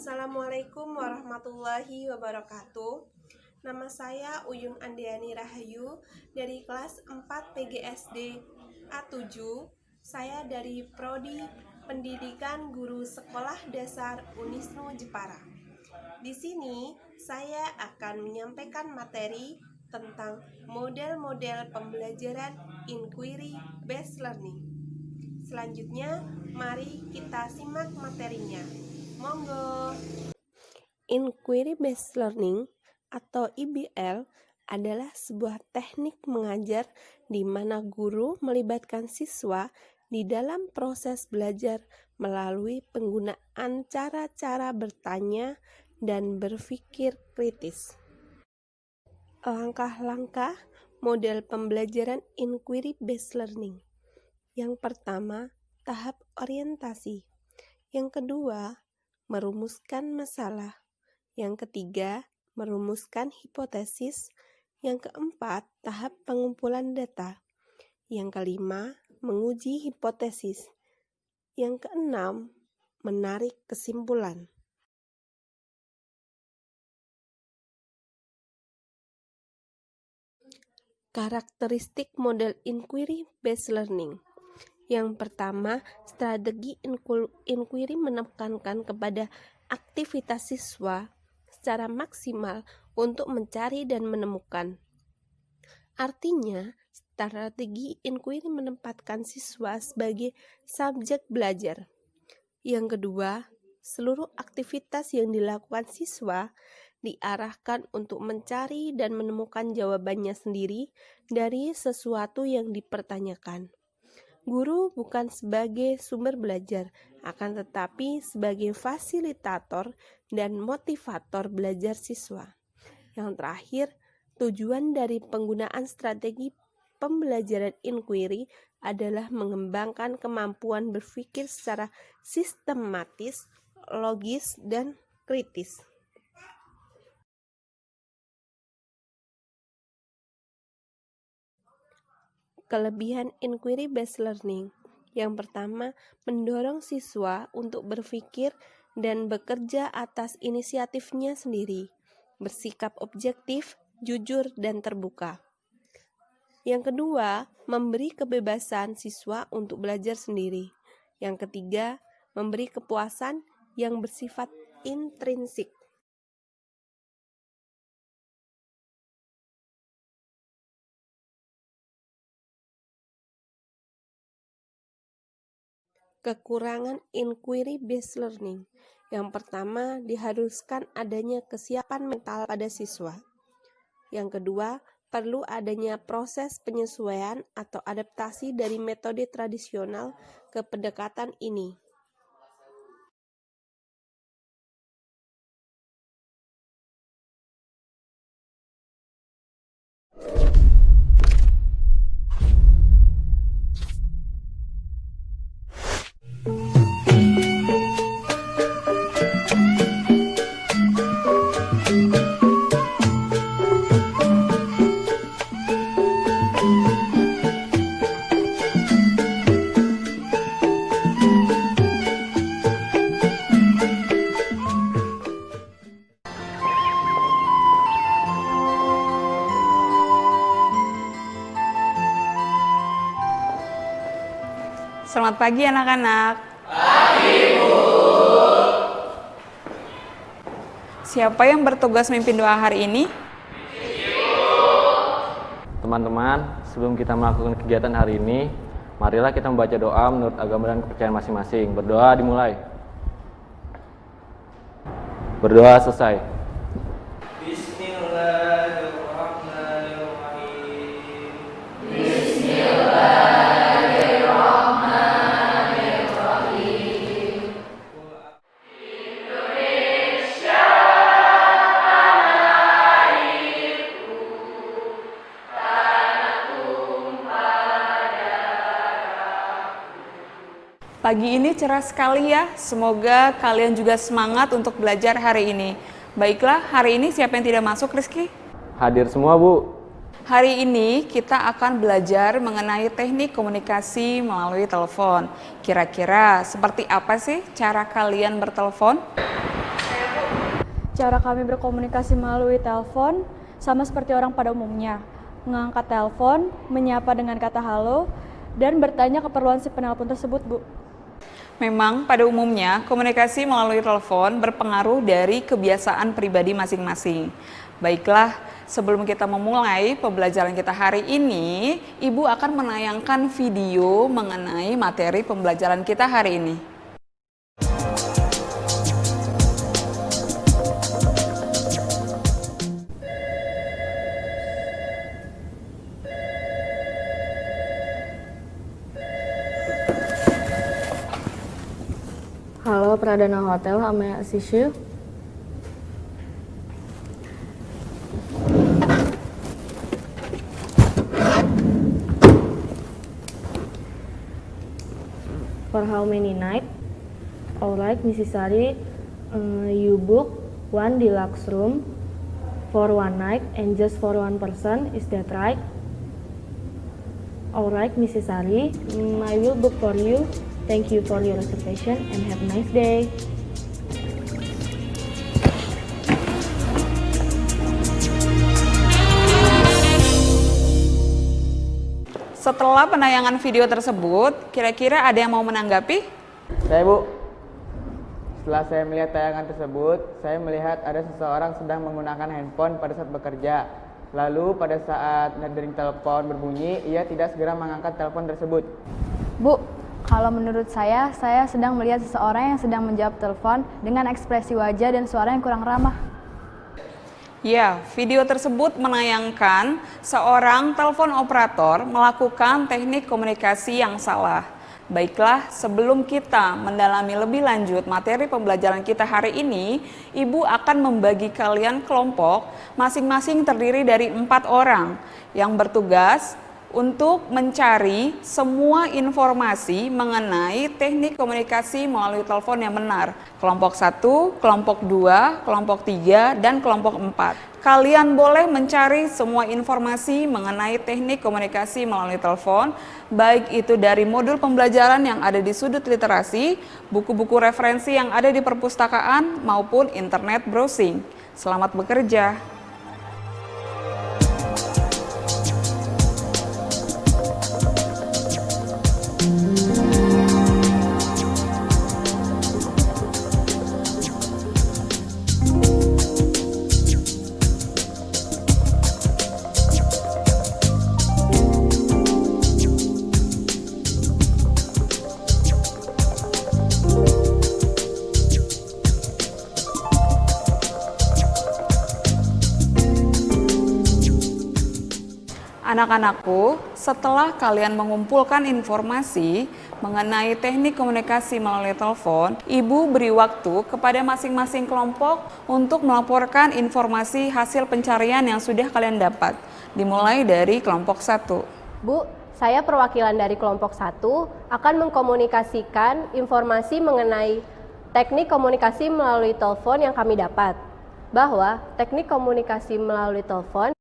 Assalamualaikum warahmatullahi wabarakatuh. Nama saya Uyung Andiani Rahayu dari kelas 4 PGSD A7. Saya dari Prodi Pendidikan Guru Sekolah Dasar Unisnu Jepara. Di sini saya akan menyampaikan materi tentang model-model pembelajaran inquiry based learning. Selanjutnya, mari kita simak materinya. Monggo. Inquiry based learning atau IBL adalah sebuah teknik mengajar di mana guru melibatkan siswa di dalam proses belajar melalui penggunaan cara-cara bertanya dan berpikir kritis. Langkah-langkah model pembelajaran inquiry based learning. Yang pertama, tahap orientasi. Yang kedua, merumuskan masalah. Yang ketiga, merumuskan hipotesis. Yang keempat, tahap pengumpulan data. Yang kelima, menguji hipotesis. Yang keenam, menarik kesimpulan. Karakteristik model inquiry based learning. Yang pertama, strategi inquiry menekankan kepada aktivitas siswa secara maksimal untuk mencari dan menemukan. Artinya, strategi inquiry menempatkan siswa sebagai subjek belajar. Yang kedua, seluruh aktivitas yang dilakukan siswa diarahkan untuk mencari dan menemukan jawabannya sendiri dari sesuatu yang dipertanyakan. Guru bukan sebagai sumber belajar, akan tetapi sebagai fasilitator dan motivator belajar siswa. Yang terakhir, tujuan dari penggunaan strategi pembelajaran inquiry adalah mengembangkan kemampuan berpikir secara sistematis, logis, dan kritis. Kelebihan inquiry based learning. Yang pertama, mendorong siswa untuk berpikir dan bekerja atas inisiatifnya sendiri, bersikap objektif, jujur, dan terbuka. Yang kedua, memberi kebebasan siswa untuk belajar sendiri. Yang ketiga, memberi kepuasan yang bersifat intrinsik. Kekurangan inquiry based learning. Yang pertama, diharuskan adanya kesiapan mental pada siswa. Yang kedua, perlu adanya proses penyesuaian atau adaptasi dari metode tradisional ke pendekatan ini. Selamat pagi anak-anak. Pagi, Bu. Siapa yang bertugas mimpin doa hari ini? Teman-teman, sebelum kita melakukan kegiatan hari ini, marilah kita membaca doa menurut agama dan kepercayaan masing-masing. Berdoa dimulai. Berdoa selesai. Bismillahirrahmanirrahim. Pagi ini cerah sekali ya, semoga kalian juga semangat untuk belajar hari ini. Baiklah, hari ini siapa yang tidak masuk, Rizky? Hadir semua, Bu. Hari ini kita akan belajar mengenai teknik komunikasi melalui telepon. Kira-kira seperti apa sih cara kalian bertelepon? Cara kami berkomunikasi melalui telepon sama seperti orang pada umumnya. Mengangkat telepon, menyapa dengan kata halo, dan bertanya keperluan si penelpon tersebut, Bu. Memang pada umumnya komunikasi melalui telepon berpengaruh dari kebiasaan pribadi masing-masing. Baiklah, sebelum kita memulai pembelajaran kita hari ini, Ibu akan menayangkan video mengenai materi pembelajaran kita hari ini. Halo, Pradana Hotel, how may I assist you? For how many nights? Alright, Mrs. Sari, you book one deluxe room for one night and just for one person, is that right? Alright, Mrs. Sari, I will book for you. Thank you for your reservation and have a nice day. Setelah penayangan video tersebut, kira-kira ada yang mau menanggapi? Saya, Bu. Setelah saya melihat tayangan tersebut, saya melihat ada seseorang sedang menggunakan handphone pada saat bekerja. Lalu pada saat dering telepon berbunyi, ia tidak segera mengangkat telepon tersebut. Bu, kalau menurut saya sedang melihat seseorang yang sedang menjawab telepon dengan ekspresi wajah dan suara yang kurang ramah. Ya, video tersebut menayangkan seorang telepon operator melakukan teknik komunikasi yang salah. Baiklah, sebelum kita mendalami lebih lanjut materi pembelajaran kita hari ini, Ibu akan membagi kalian kelompok masing-masing terdiri dari 4 orang yang bertugas untuk mencari semua informasi mengenai teknik komunikasi melalui telepon yang benar. Kelompok 1, kelompok 2, kelompok 3, dan kelompok 4. Kalian boleh mencari semua informasi mengenai teknik komunikasi melalui telepon, baik itu dari modul pembelajaran yang ada di sudut literasi, buku-buku referensi yang ada di perpustakaan, maupun internet browsing. Selamat bekerja! Anak-anakku, setelah kalian mengumpulkan informasi mengenai teknik komunikasi melalui telepon, Ibu beri waktu kepada masing-masing kelompok untuk melaporkan informasi hasil pencarian yang sudah kalian dapat. Dimulai dari kelompok 1. Bu, saya perwakilan dari kelompok 1 akan mengkomunikasikan informasi mengenai teknik komunikasi melalui telepon yang kami dapat. Bahwa teknik komunikasi melalui telepon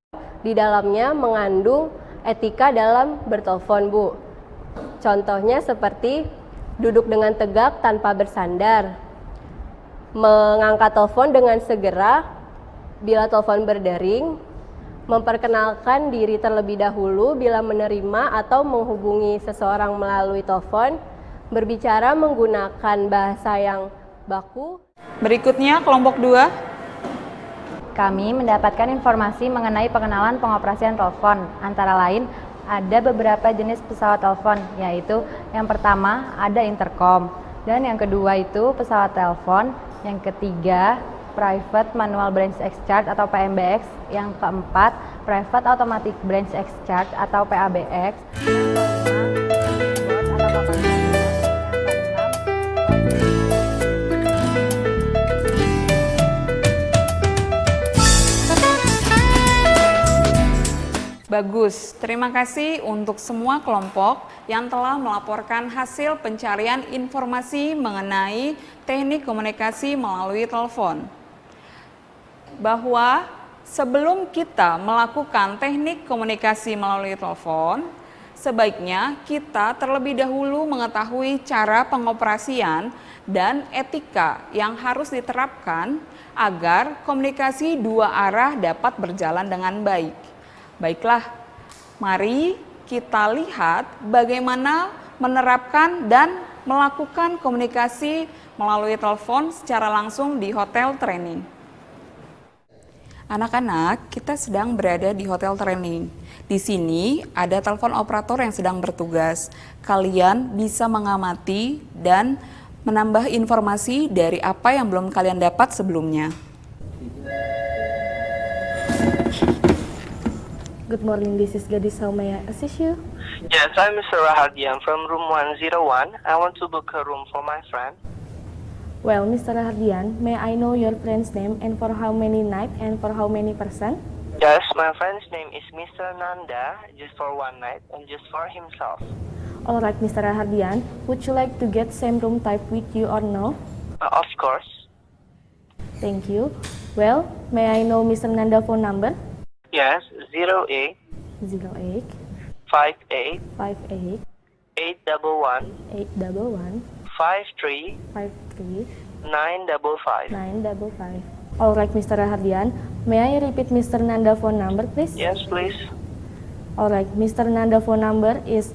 di dalamnya mengandung etika dalam bertelepon, Bu. Contohnya seperti duduk dengan tegak tanpa bersandar, mengangkat telepon dengan segera bila telepon berdering, memperkenalkan diri terlebih dahulu bila menerima atau menghubungi seseorang melalui telepon, berbicara menggunakan bahasa yang baku. Berikutnya kelompok 2. Kami mendapatkan informasi mengenai pengenalan pengoperasian telepon. Antara lain, ada beberapa jenis pesawat telepon, yaitu yang pertama ada intercom, dan yang kedua itu pesawat telepon, yang ketiga Private Manual Branch Exchange atau PMBX, yang keempat Private Automatic Branch Exchange atau PABX, Bagus, terima kasih untuk semua kelompok yang telah melaporkan hasil pencarian informasi mengenai teknik komunikasi melalui telepon. Bahwa sebelum kita melakukan teknik komunikasi melalui telepon, sebaiknya kita terlebih dahulu mengetahui cara pengoperasian dan etika yang harus diterapkan agar komunikasi dua arah dapat berjalan dengan baik. Baiklah, mari kita lihat bagaimana menerapkan dan melakukan komunikasi melalui telepon secara langsung di hotel training. Anak-anak, kita sedang berada di hotel training. Di sini ada telepon operator yang sedang bertugas. Kalian bisa mengamati dan menambah informasi dari apa yang belum kalian dapat sebelumnya. Good morning, this is Gadis. How may I assist you? Yes, I'm Mr. Rahardian from room 101. I want to book a room for my friend. Well, Mr. Rahardian, may I know your friend's name and for how many night and for how many person? Yes, my friend's name is Mr. Nanda, just for one night and just for himself. Alright, Mr. Rahardian, would you like to get same room type with you or no? Of course. Thank you. Well, may I know Mr. Nanda phone number? Yes, 08 08 58 58 811 811 53 53 955. 955. Alright, Mr. Rahardian, may I repeat Mr. Nanda phone number, please? Yes, please. Alright, Mr. Nanda phone number is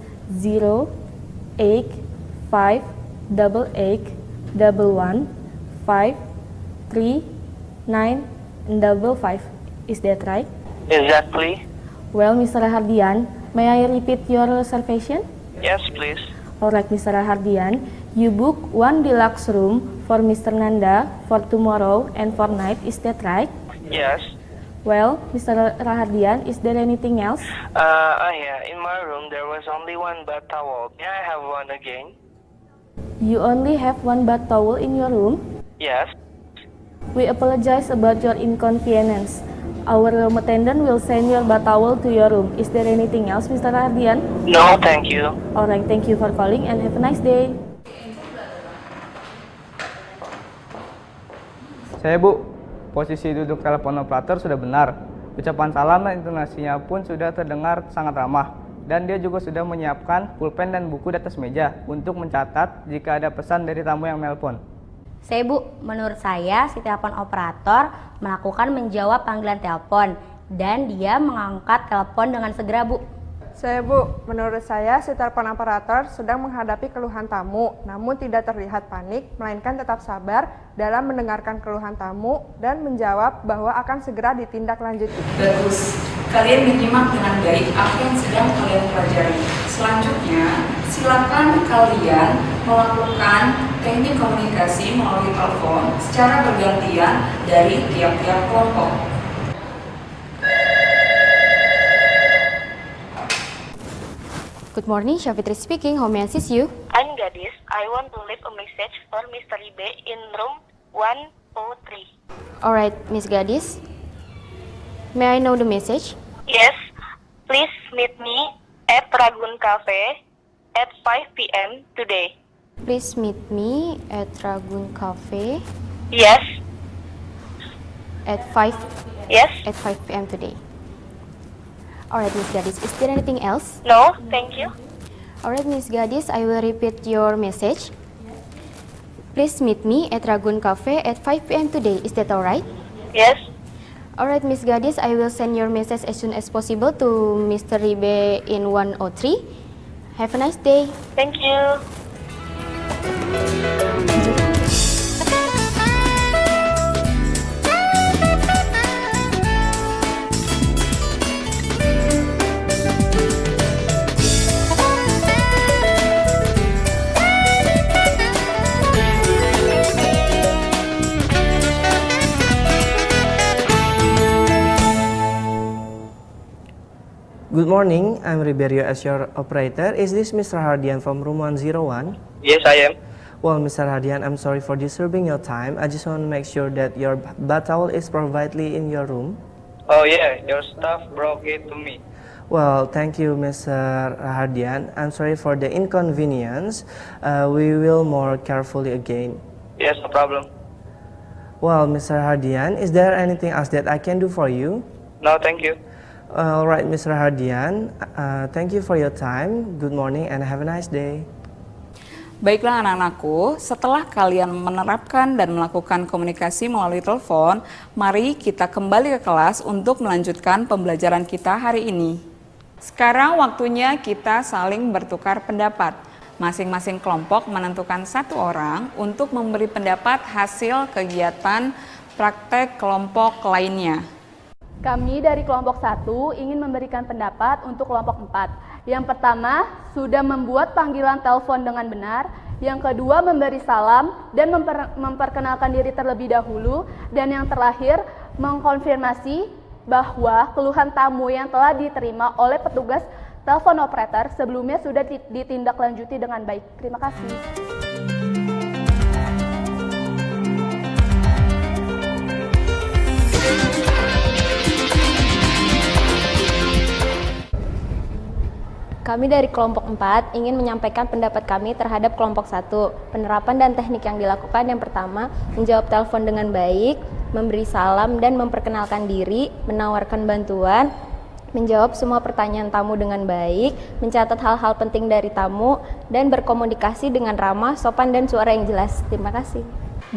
08588115395. Is that right? Exactly. Well, Mr. Rahardian, may I repeat your reservation? Yes, please. Alright, Mr. Rahardian, you book one deluxe room for Mr. Nanda for tomorrow and for night. Is that right? Yes. Well, Mr. Rahardian, is there anything else? Yeah, in my room there was only one bath towel. May I have one again? You only have one bath towel in your room? Yes. We apologize about your inconvenience. Our room attendant will send your bath towel to your room. Is there anything else, Mr. Rahardian? No, thank you. Alright, thank you for calling and have a nice day. Saya Bu, posisi duduk telepon operator sudah benar. Ucapan salam dan intonasinya pun sudah terdengar sangat ramah. Dan dia juga sudah menyiapkan pulpen dan buku di atas meja untuk mencatat jika ada pesan dari tamu yang melpon. Saya Bu, menurut saya si telepon operator melakukan menjawab panggilan telepon dan dia mengangkat telepon dengan segera Bu. Saya Bu, menurut saya si telepon operator sedang menghadapi keluhan tamu, namun tidak terlihat panik, melainkan tetap sabar dalam mendengarkan keluhan tamu dan menjawab bahwa akan segera ditindaklanjuti. Bagus, kalian menyimak dengan baik apa yang sedang kalian pelajari. Selanjutnya, silakan kalian melakukan teknik komunikasi melalui telepon secara bergantian dari tiap-tiap kelompok. Good morning, Syafitri speaking. How may I assist you? I'm Gadis. I want to leave a message for Mr. Ibe in room 103. Alright, Miss Gadis. May I know the message? Yes, please meet me at Ragun Cafe at 5 p.m. today. Please meet me at Ragun Cafe. Yes. At 5. Yes. At 5 p.m. today. Alright, Miss Gadis. Is there anything else? No, thank you. Alright, Miss Gadis. I will repeat your message. Please meet me at Ragun Cafe at 5 p.m. today. Is that alright? Yes. Alright, Miss Gadis. I will send your message as soon as possible to Mr. Ribe in 103. Have a nice day. Thank you. Good morning, I'm Riberio as your operator. Is this Mr. Hardian from room 101? Yes, I am. Well, Mr. Hardian, I'm sorry for disturbing your time. I just want to make sure that your bath towel is provided in your room. Oh yeah, your staff brought it to me. Well, thank you, Mr. Hardian. I'm sorry for the inconvenience. We will more carefully again. Yes, no problem. Well, Mr. Hardian, is there anything else that I can do for you? No, thank you. All right, Mr. Hardian. Thank you for your time. Good morning and have a nice day. Baiklah anak-anakku, setelah kalian menerapkan dan melakukan komunikasi melalui telepon, mari kita kembali ke kelas untuk melanjutkan pembelajaran kita hari ini. Sekarang waktunya kita saling bertukar pendapat. Masing-masing kelompok menentukan satu orang untuk memberi pendapat hasil kegiatan praktek kelompok lainnya. Kami dari kelompok 1 ingin memberikan pendapat untuk kelompok 4. Yang pertama, sudah membuat panggilan telepon dengan benar. Yang kedua, memberi salam dan memperkenalkan diri terlebih dahulu. Dan yang terakhir, mengkonfirmasi bahwa keluhan tamu yang telah diterima oleh petugas telepon operator sebelumnya sudah ditindaklanjuti dengan baik. Terima kasih. Kami dari kelompok 4 ingin menyampaikan pendapat kami terhadap kelompok 1. Penerapan dan teknik yang dilakukan yang pertama, menjawab telepon dengan baik, memberi salam dan memperkenalkan diri, menawarkan bantuan, menjawab semua pertanyaan tamu dengan baik, mencatat hal-hal penting dari tamu, dan berkomunikasi dengan ramah, sopan, dan suara yang jelas. Terima kasih.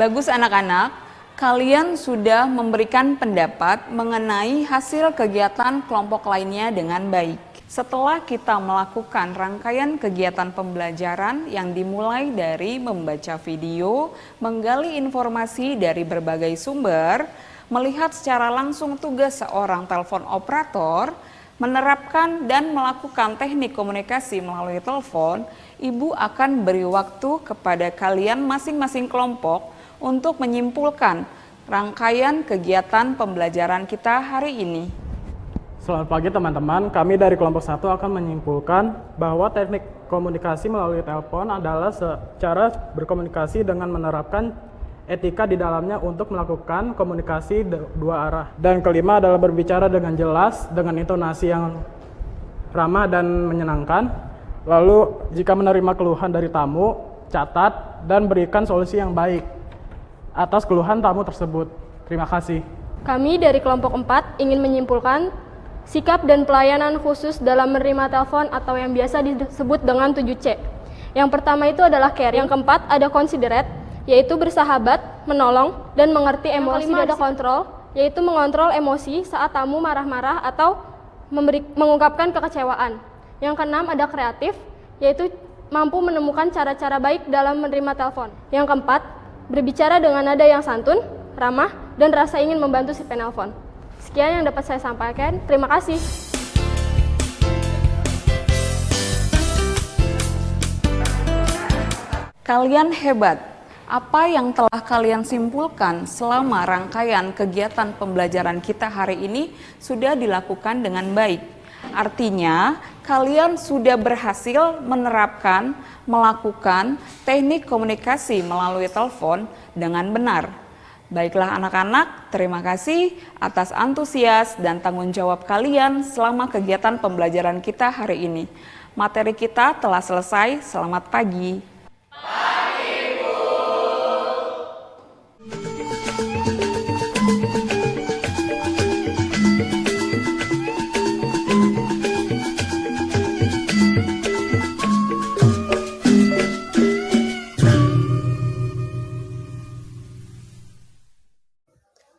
Bagus anak-anak, kalian sudah memberikan pendapat mengenai hasil kegiatan kelompok lainnya dengan baik. Setelah kita melakukan rangkaian kegiatan pembelajaran yang dimulai dari membaca video, menggali informasi dari berbagai sumber, melihat secara langsung tugas seorang telepon operator, menerapkan dan melakukan teknik komunikasi melalui telepon, Ibu akan beri waktu kepada kalian masing-masing kelompok untuk menyimpulkan rangkaian kegiatan pembelajaran kita hari ini. Selamat pagi teman-teman, kami dari kelompok 1 akan menyimpulkan bahwa teknik komunikasi melalui telepon adalah cara berkomunikasi dengan menerapkan etika di dalamnya untuk melakukan komunikasi dua arah. Dan kelima adalah berbicara dengan jelas, dengan intonasi yang ramah dan menyenangkan. Lalu jika menerima keluhan dari tamu, catat dan berikan solusi yang baik atas keluhan tamu tersebut. Terima kasih. Kami dari kelompok 4 ingin menyimpulkan sikap dan pelayanan khusus dalam menerima telepon atau yang biasa disebut dengan 7C. Yang pertama itu adalah caring, yang keempat ada considerate, yaitu bersahabat, menolong, dan mengerti emosi. Yang kelima ada kontrol, yaitu mengontrol emosi saat tamu marah-marah atau mengungkapkan kekecewaan. Yang keenam ada kreatif, yaitu mampu menemukan cara-cara baik dalam menerima telepon. Yang keempat, berbicara dengan nada yang santun, ramah, dan rasa ingin membantu si penelpon. Sekian yang dapat saya sampaikan. Terima kasih. Kalian hebat. Apa yang telah kalian simpulkan selama rangkaian kegiatan pembelajaran kita hari ini sudah dilakukan dengan baik. Artinya, kalian sudah berhasil menerapkan, melakukan teknik komunikasi melalui telepon dengan benar. Baiklah anak-anak, terima kasih atas antusias dan tanggung jawab kalian selama kegiatan pembelajaran kita hari ini. Materi kita telah selesai, selamat pagi.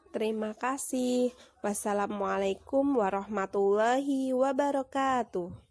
Terima kasih. Wassalamualaikum warahmatullahi wabarakatuh.